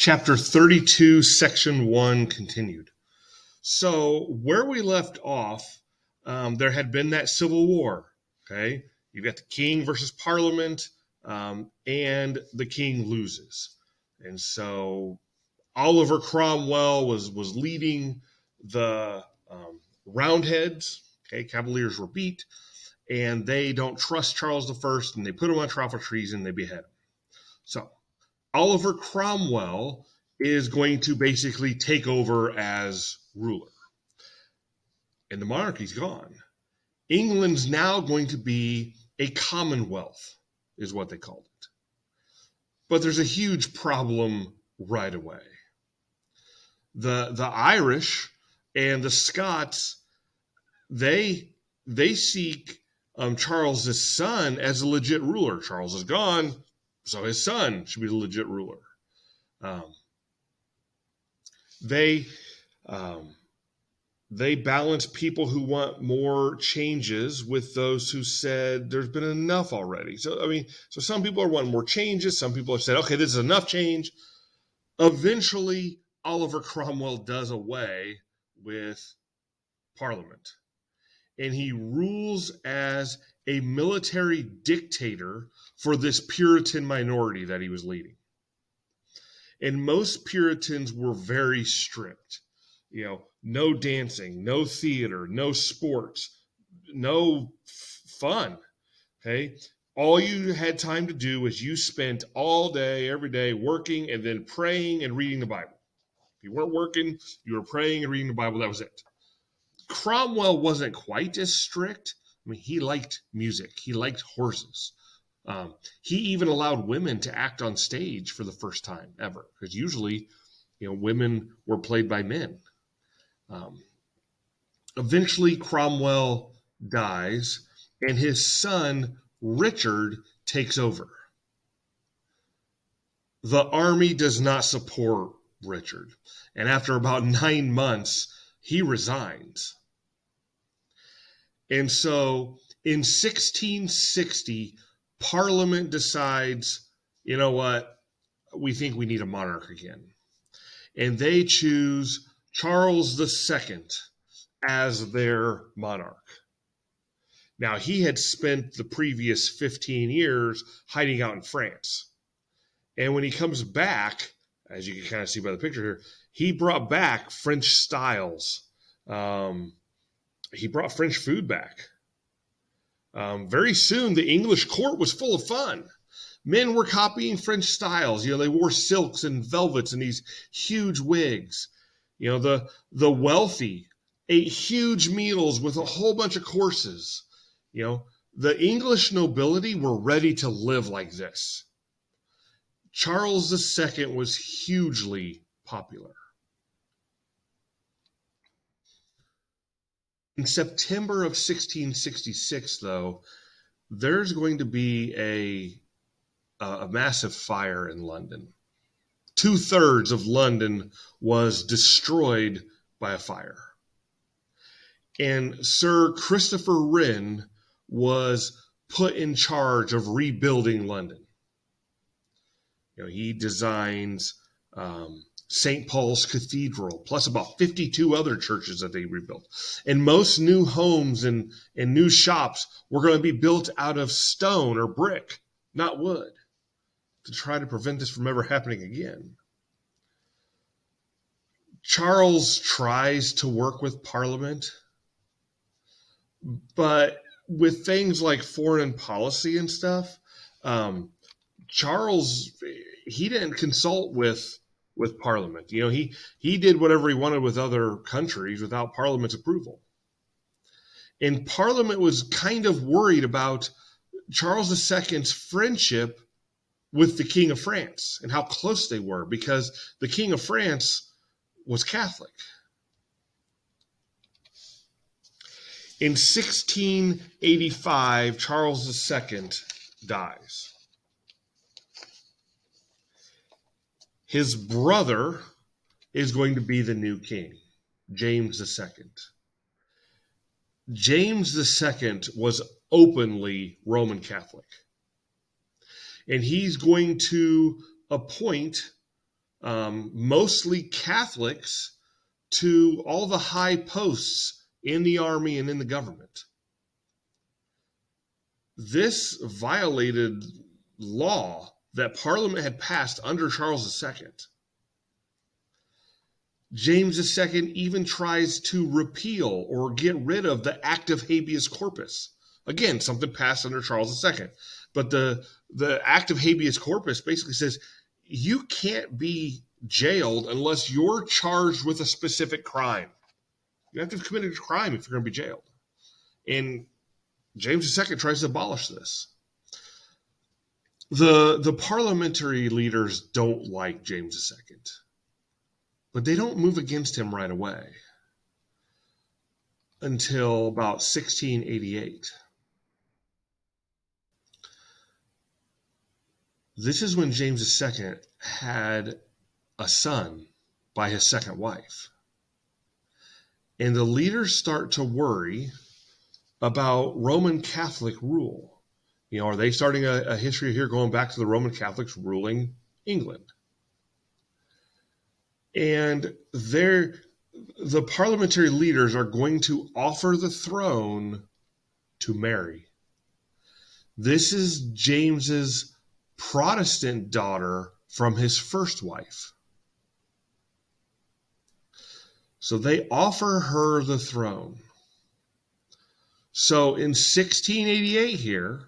Chapter 32, Section 1 continued. So, where we left off, there had been that civil war. Okay, you've got the king versus parliament, and the king loses. And so, Oliver Cromwell was leading the Roundheads. Okay, Cavaliers were beat, and they don't trust Charles I, and they put him on trial for treason. They behead him. So, Oliver Cromwell is going to basically take over as ruler. And the monarchy's gone. England's now going to be a commonwealth, is what they called it. But there's a huge problem right away. The Irish and the Scots, they seek Charles's son as a legit ruler. Charles is gone, so his son should be the legit ruler. They balance people who want more changes with those who said there's been enough already. So some people are wanting more changes. Some people have said, okay, this is enough change. Eventually, Oliver Cromwell does away with Parliament, and he rules as a military dictator for this Puritan minority that he was leading. And most Puritans were very strict. No dancing, no theater, no sports, no fun. Okay. All you had time to do was you spent all day, every day working and then praying and reading the Bible. If you weren't working, you were praying and reading the Bible. That was it. Cromwell wasn't quite as strict. He liked music. He liked horses. He even allowed women to act on stage for the first time ever, because usually, women were played by men. Eventually, Cromwell dies, and his son, Richard, takes over. The army does not support Richard, and after about 9 months, he resigns. And so, in 1660, Parliament decides, you know what, we think we need a monarch again. And they choose Charles II as their monarch. Now, he had spent the previous 15 years hiding out in France. And when he comes back, as you can kind of see by the picture here, he brought back French styles. He brought French food back. Very soon, the English court was full of fun. Men were copying French styles. They wore silks and velvets and these huge wigs. The wealthy ate huge meals with a whole bunch of courses. The English nobility were ready to live like this. Charles II was hugely popular. In September of 1666, though, there's going to be a massive fire in London. 2/3 of London was destroyed by a fire. And Sir Christopher Wren was put in charge of rebuilding London. He designs St. Paul's Cathedral, plus about 52 other churches that they rebuilt. And most new homes and new shops were going to be built out of stone or brick, not wood, to try to prevent this from ever happening again. Charles tries to work with Parliament, but with things like foreign policy and stuff, Charles, he didn't consult with Parliament. He did whatever he wanted with other countries without Parliament's approval. And Parliament was kind of worried about Charles II's friendship with the King of France and how close they were, because the King of France was Catholic. In 1685, Charles II dies. His brother is going to be the new king, James II. James II was openly Roman Catholic. And he's going to appoint mostly Catholics to all the high posts in the army and in the government. This violated law that Parliament had passed under Charles II. James II even tries to repeal or get rid of the Act of Habeas Corpus. Again, something passed under Charles II. But the Act of Habeas Corpus basically says you can't be jailed unless you're charged with a specific crime. You have to have committed a crime if you're going to be jailed. And James II tries to abolish this. The parliamentary leaders don't like James II, but they don't move against him right away until about 1688. This is when James II had a son by his second wife. And the leaders start to worry about Roman Catholic rule. Are they starting a history here going back to the Roman Catholics ruling England? And the parliamentary leaders are going to offer the throne to Mary. This is James's Protestant daughter from his first wife. So they offer her the throne. So in 1688 here,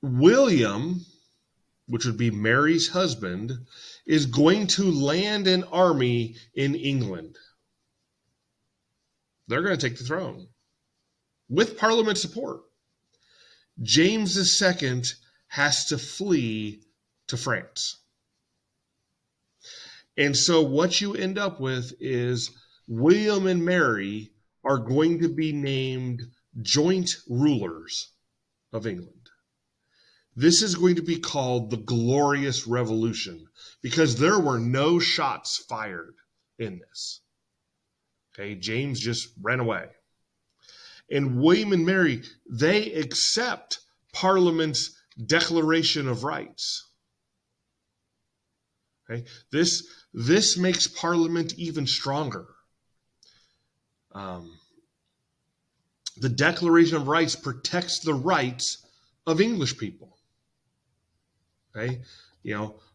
William, which would be Mary's husband, is going to land an army in England. They're going to take the throne with Parliament support. James II has to flee to France. And so what you end up with is William and Mary are going to be named joint rulers of England. This is going to be called the Glorious Revolution because there were no shots fired in this. Okay, James just ran away. And William and Mary, they accept Parliament's Declaration of Rights. Okay, this makes Parliament even stronger. The Declaration of Rights protects the rights of English people. Okay,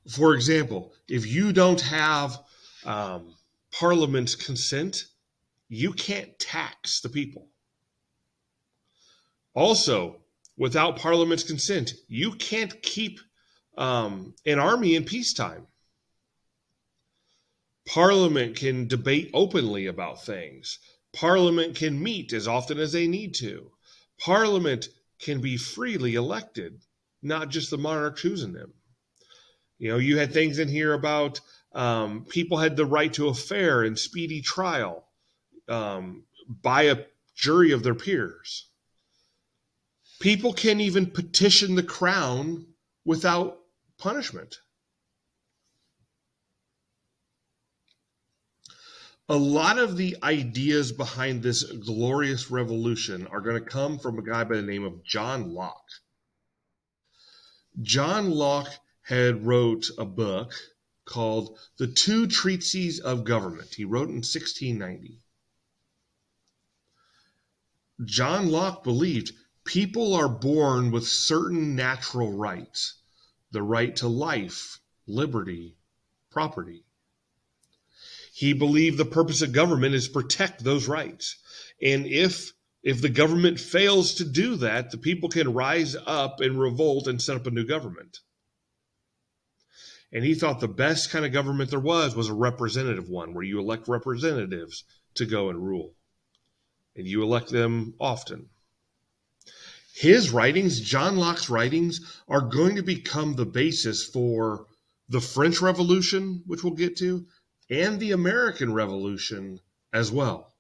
for example, if you don't have Parliament's consent, you can't tax the people. Also, without Parliament's consent, you can't keep an army in peacetime. Parliament can debate openly about things. Parliament can meet as often as they need to. Parliament can be freely elected, not just the monarch choosing them. You had things in here about people had the right to a fair and speedy trial by a jury of their peers. People can even petition the crown without punishment. A lot of the ideas behind this glorious revolution are going to come from a guy by the name of John Locke. John Locke had wrote a book called The Two Treatises of Government. He wrote in 1690. John Locke believed people are born with certain natural rights, the right to life, liberty, property. He believed the purpose of government is to protect those rights. And if the government fails to do that, the people can rise up and revolt and set up a new government. And he thought the best kind of government there was a representative one, where you elect representatives to go and rule. And you elect them often. His writings, John Locke's writings, are going to become the basis for the French Revolution, which we'll get to, and the American Revolution as well.